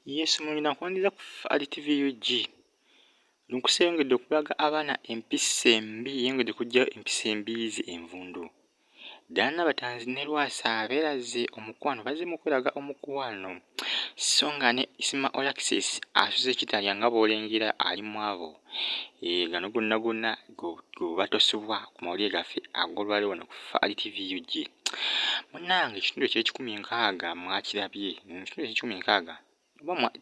Yes, mulina kwandiza ku Fali TV UG. Lunkuse yongedde okulaga abaana empisa embi, yongedde kujja empisa embiizi envundu. Ddala Batanzi ne Lwasa beeraze omukwano, bazze mu kweraga omukwano. So nga ne Isima Alexis asuze Kitalya nga bw'olengera ali mu abo. Gano gonna go batosubwa ku mawulire gaffe ag'olwaleero wano ku Fali TV UG. Munnange ekitundu eky'ekikumi mwakirabye, ekitundu eky'ekikumi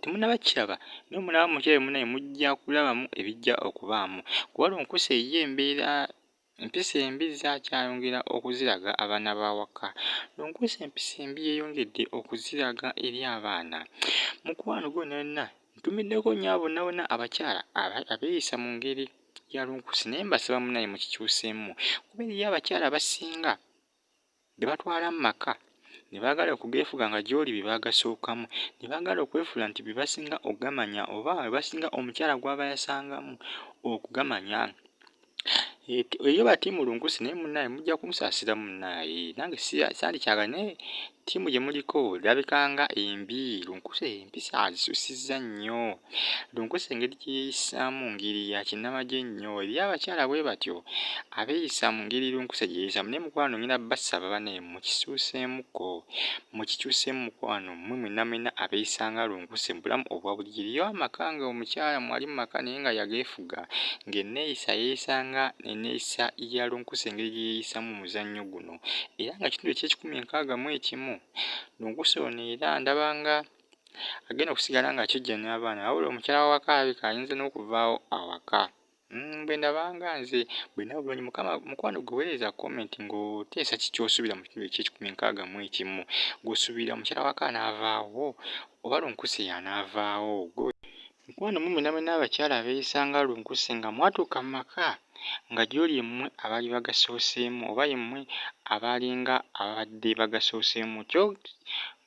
temunnaba kiraba naye mulaba mukyale munnaye mujja kulabamu ebijja okubaamu kuba Lunkuse ye embeera empisa embi zakyayongera okuziraga abaana b'awaka. Lunkuse empisa embi yeeyongedde okuziraga eri abaana. Mukwano gwonna ntumiddeko nnyo abo bonna abakyala abeeyisa mu ngeri ya Lunkuse naye mbasaba munnaye mukikyuseemu kuba eriyo abakyala abasinga be batwala mu maka ne baagala okugeefuga nga gy'oli bye baagasookamu, ne baagala okwefuula nti bye basinga ogamanya oba bye basinga omukyala gw'aba yasangamu okugamanya. Eyo batiimu Lunkuse naye munnaaye mujja kumusaasira munnaaye. Nange sandikyagala naye ttiimu gye muliko erabika nga embi. Lunkuse empisa azisussizza nnyo. Lunkuse engeri gye yeeyisaamu ngeri ya kinnamagye nnyo. Eriyo abakyala bwe batyo abeeyisa mu ngeri Lunkuse gye yeeyisaamu naye mukwano ngenda basaba banne mukisuuseemuko. Mukikyuseemu mukwano mmwe mwenna abeeyisa nga Lunkuse mu bulamu obwa buli gihe. Eriyo amaka nga omukyala mwali mu maka naye nga yageefuga ng'enneeyisa yeeyisa nga enneeyisa ya Lunkuse engeri gye yeeyisaamu omuzannyo guno. Era nga kitundu eky'ekikumi Lunkuse ono era ndaba nga agenda okusigala ng'akijja n'abaana wabula omukyala w'awaka alabika ayinza n'okuvaawo awaka. Bwe ndaba nga nze bwe ndaba bulungi mukwano gwe weereza komenti ng'oteesa ki ky'osuubira mu kitundu eky'ekikumi gw'osuubira omukyala w'awaka anaavaawo oba Lunkuse y'anaavaawo. Mukwano mmwe mwenna abakyala abeeyisa nga Lunkuse nga mwatuuka mu maka nga gy'oli mmwe abaali bagasooseemu oba yemmwe abaalinga ababadde bagasooseemu kyo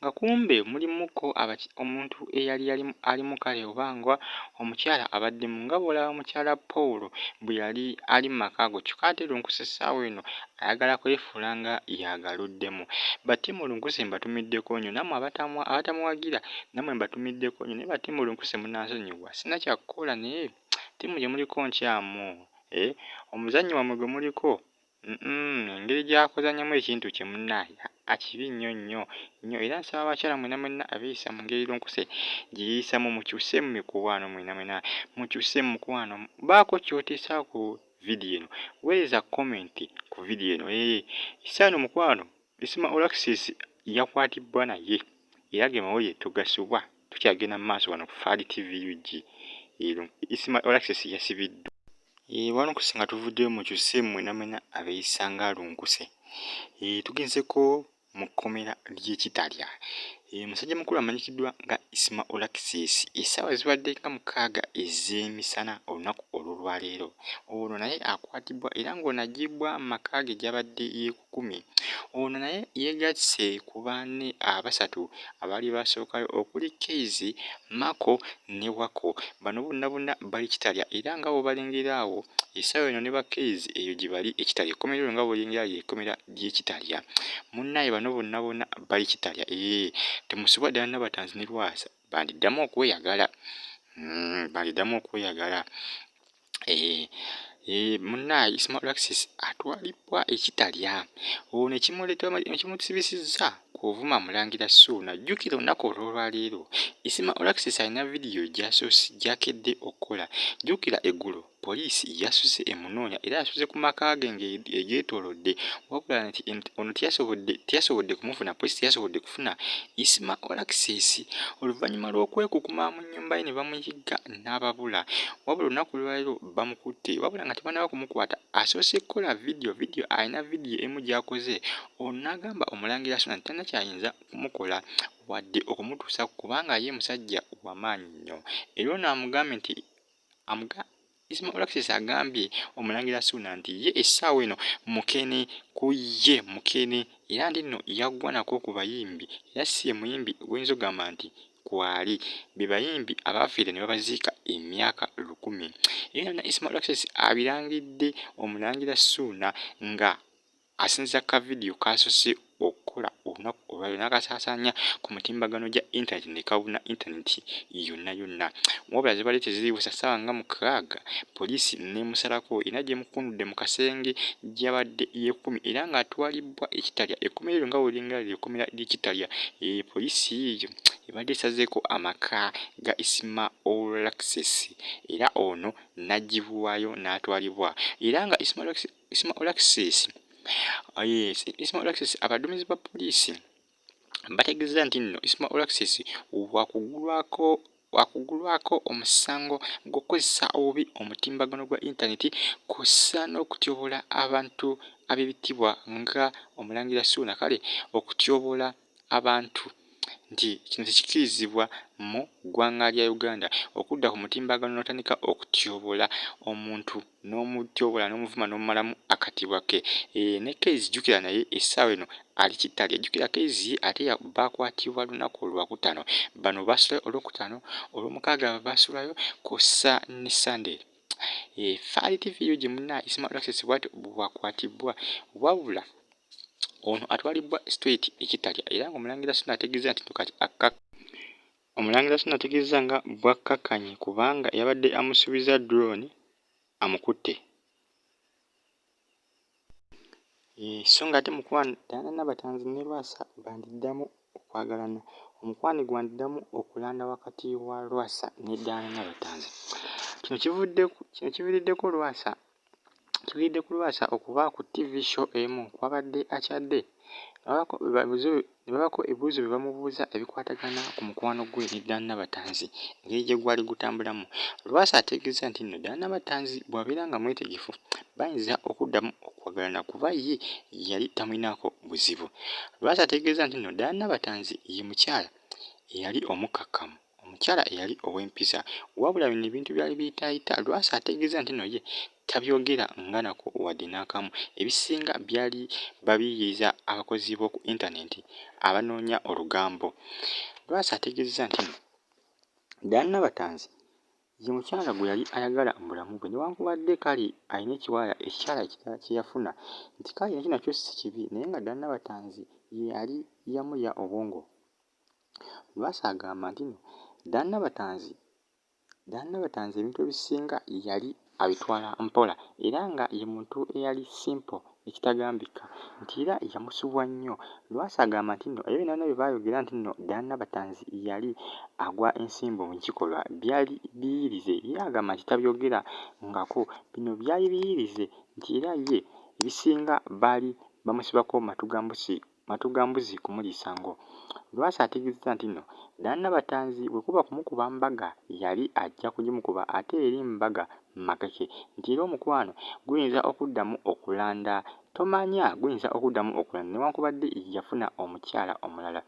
nga kumbe mulimuko omuntu eyali ali mu kale oba nga omukyala abaddemu nga bw'olaba mukyala Paul bwe yali ali mu maka ago. Kyokka ate Lunkuse essaawa eno ayagala kwefuula nga y'agaluddemu. Battiimu Lunkuse mbatumiddeko nnyo, nammwe abatamuwagira nammwe mbatumiddeko nnyo naye battiimu Lunkuse munnansonyiwa sina kyakukola naye ttiimu gye muliko nkyamu. Omuzannyo wammwe gwe muliko engeri gy'akuzannyamu ekintu kye munnaaye akibi nnyo era nsaba abakyala mwenna abeeyisa mu ngeri Lunkuse gye yeeyisaamu mukyuseemu mikwano mwenna mukyuseemu mukwano. Baako ky'oteesa ku vidiyo eno, weereza komenti ku vidiyo eno. Isaano mukwano Isima Alexis yakwatibbwa naye era ge mawulire tugasubwa tukyagenda mu maaso wano ku Fali TV UG. Isima Alexis yasibiddwa. Walunkuse nga tuvuddeyo mukyuseemu mwenna abeeyisa nga Lunkuse. Tugenzeko mu kkomera ly'e Kitalya. Musajja mukulu amanyikiddwa nga Isima Alexis essaawa zibadde nga 6 ez'emisana olunaku olw'olwaleero. Ono naye akwatibbwa era ng'ono aggyibwa mu maka ge gy'abadde yeekukumi. Ono naye yeegasse ku banne abasatu abaali basookayo okuli Kezi, Mako ne Wako. Bano bonna bali Kitalya era nga bw'obalengera awo essaawa eno ne ba Kezi eyo gye bali Kitalya. Ekkomera eryo nga bw'olengera ly'ekkomera ly'e Kitalya. Munnaaye bano bonna bali Kitalya. Temusubwa ddala Batanzi ne Lwasa bandiddamu okweyagala. Munnaaye Isima Alexis atwalibwa e Kitalya. Ono ekimusibisizza kuvuma Mulangira Ssuuna. Jjukira olunaku olw'olwaleero Isima Alexis alina vidiyo gy'akedde okukola. Jjukira eggulo poliisi yasuze emunoonya era yasuze ku maka ge ng'egyetoolodde wabula nti ono teyasobodde kumufuna, poliisi teyasobodde kufuna Isima Alexis. Oluvannyuma lw'okwekukuma mu nnyumba ye ne bamuyigga n'ababula wabula olunaku olwaleero bamukutte wabula nga tebannaba kumukwata. Asoose kukola vidiyo alina vidiyo emu gy'akoze ono n'agamba Omulangira Ssuuna nti tannakyayinza kumukola wadde okumutuusa kubanga ye musajja w'amaanyi nnyo. Era ono amugambye nti Isima Alexis agambye Omulangira Ssuuna nti ye essaawa eno mukene ku ye mukene era ndi nno yaggwa nako ku bayimbi era si ye muyimbi gwoyinza okugamba nti kwali be bayimbi abaafiire ne babaziika emyaka 10. Era na Isima Alexis abirangidde Omulangira Ssuuna nga asinziza ka vidiyo k'asoose okukola olunaku olwayo n'akasaasaanya ku mutimbagano gya internet ne kabuna internet yonna. Wabula zibadde teziriibusa ssaawa nga mukaaga poliisi n'emusalako era gye mukundudde mu kasenge gy'abadde yeekumi era ng'atwalibbwa ekitalya. Ekkomera eryo nga bw'olinga ly'ekkomera ly'ekitalya, poliisi eyo ebadde esazeeko amaka ga Ismail Access era ono n'aggyibwayo n'atwalibwa era nga Ismail Access abaduumizi ba poliisi bategeeza nti nno Ismail Access wakugulwako omusango gw'okukozesa obubi omutimbagano gwa intaneti kw'ossa n'okutyobola abantu ab'ebitibwa nga Omulangira Ssuuna. Kale okutyobola abantu nti kino tekikkirizibwa mu ggwanga lya Uganda, okudda ku mutimbagano n'otandika okutyobola omuntu n'omutyobola n'omuvuma n'omumalamu akatibwa ke. Ne Keezi jjukira naye essaawa eno ali Kitalya. Jjukira Keezi ate baakwatibwa lunaku Lwakutaano, bano baasulayo Olwokutaano, Olwomukaaga baasulayo kw'ossa ne Sunday. Faali TV gye munna Ismail Access bw'atyo bwakwatibwa, wabula ono atwalibbwa straight ekitalya era ng'Omulangira Ssuuna ategeeza nti kati Omulangira Ssuuna ategeeza nga bwakkakkanye kubanga yabadde amusuubiza drone amukutte. So ng'ate mukwano Diana Nabatanzi ne Lwasa bandiddamu okwagalana. Omukwano gwandiddamu okulanda wakati wa Lwasa ne Diana Nabatanzi. Kino kiviiriddeko Lwasa okuba ku TV show emu kw'abadde akyadde ne babako ebibuuzo bye bamubuuza ebikwatagana ku mukwano gwe ne Diana Nabatanzi, engeri gye gwali gutambulamu. Lwasa ategeeza nti nno Diana Nabatanzi bw'abeera nga mwetegefu bayinza okuddamu okwagalana kuba ye yali tamulinaako buzibu. Lwasa ategeeza nti nno Diana Nabatanzi ye mukyala eyali omukkakkamu, omukyala eyali ow'empisa, wabula bino ebintu byali biyitaayita. Lwasa ategeeza nti nno ye tabyogera nga nako wadde n'akamu, ebisinga byali babiyiiriza abakozi b'oku intaneti abanoonya olugambo. Lwasa ategeeza nti nno Diana Nabatanzi ye mukyala gwe yali ayagala mu bulamu bwe, newankubadde kale alina ekiwala ekikyala ekirala kye yafuna nti kale nakyo nakyo si kibi, naye nga Diana Nabatanzi ye yali yamulya obwongo. Lwasa agamba nti nno Diana Nabatanzi ebintu ebisinga yali abitwala mpola era nga ye muntu eyali simple ekitagambika nti era yamusubwa nnyo. Lwasa agamba nti nno ebyo byonna bye baayogera nti nno Diana Nabatanzi yali agwa ensimbu mu kikolwa byali biyirize, ye agamba nti tabyogera ngako, bino byali biyirize nti era ye ebisinga baali bamusibako matugambuzi kumuliisa ngo. Lwasa ategeeza nti nno Diana Nabatanzi bwe kuba kumukuba mbaga yali ajja kugimukuba ate eri mbaga makeke, nti era omukwano guyinza okuddamu okulanda, tomanya guyinza okuddamu okulanda newankubadde yafuna omukyala omulala.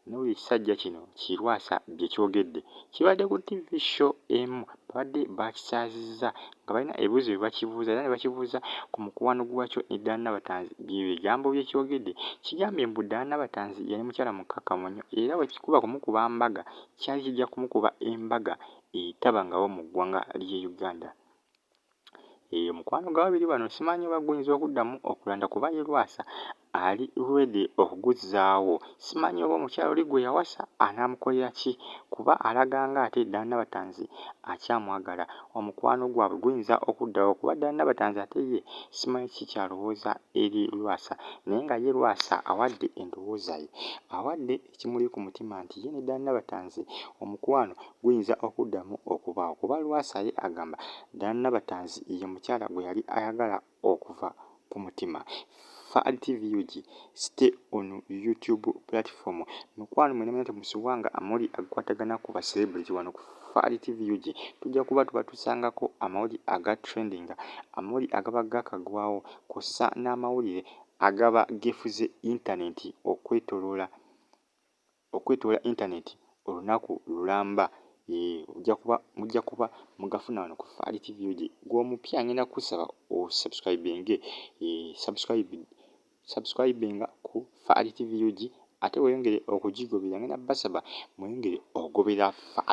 N'olwo ekisajja kino ki Lwasa bye kyogedde kibadde ku TV show emu, babadde baakisaazizza nga balina ebibuuzo bye bakibuuza era ne bakibuuza ku mukwano gwakyo ne Diana Nabatanzi. Bye bigambo bye kyogedde, kigambye mbu Diana Nabatanzi yali mukyala mukkakkamu nnyo era bwe kikuba kumukuba mbaga kyali kijja kumukuba embaga etabangawo mu ggwanga ly'e Uganda. Omukwano gw'ababiri bano simanyi oba guyinza okuddamu okulanda kuba ye Lwasa ali ready okuguzzaawo. Simanyi oba omukyala oli gwe yawasa anaamukolera ki kuba alaga ng'ate Diana Nabatanzi akyamwagala. Omukwano gwabwe guyinza okuddawo kuba Diana Nabatanzi ate ye simanyi ki ky'alowooza eri Lwasa, naye nga ye Lwasa awadde endowooza ye, awadde ekimuli ku mutima nti ye ne Diana Nabatanzi omukwano guyinza okuddamu okubaawo kuba Lwasa ye agamba Diana Nabatanzi ye mukyala gwe yali ayagala okuva ku mutima. Faali TV UG, stay on YouTube platform. Mukwano mwena mwena temusubwanga amawulire agakwatagana ku ba celebrity wano ku Faali TV UG. Tujja kuba tubatusangako amawulire aga trendinga, amawulire agaba gakagwawo kw'ossa n'amawulire agaba geefuze intaneti okwetoloola intaneti olunaku lulamba. Mujja kuba mugafuna wano ku Faali TV UG. Gw'omupya ngenda kusaba osubscribinge ku Faali TV UG ate weeyongere okugigobera ngenda basaba mweyongere ogobera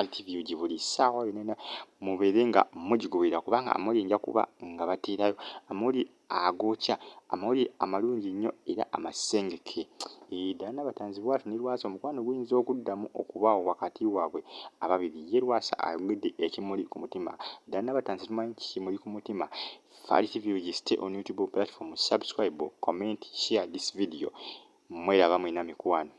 RTV UG buli ssaawa yonna mubeere nga mugigobera kubanga amawulire nja kuba nga bateerayo amawulire agookya amawulire amalungi nnyo era amasengeke. Ddala n'abatanzi bw'atyo ne Lwasa omukwano guyinza okuddamu okubaawo wakati waabwe ababiri, ye Lwasa ayogedde ekimuli ku mutima. Ddala n'abatanzi tumanyi kimuli ku mutima. RTV UG, stay on YouTube platform, subscribe, comment, share this video. Mweraba mwenna mikwano.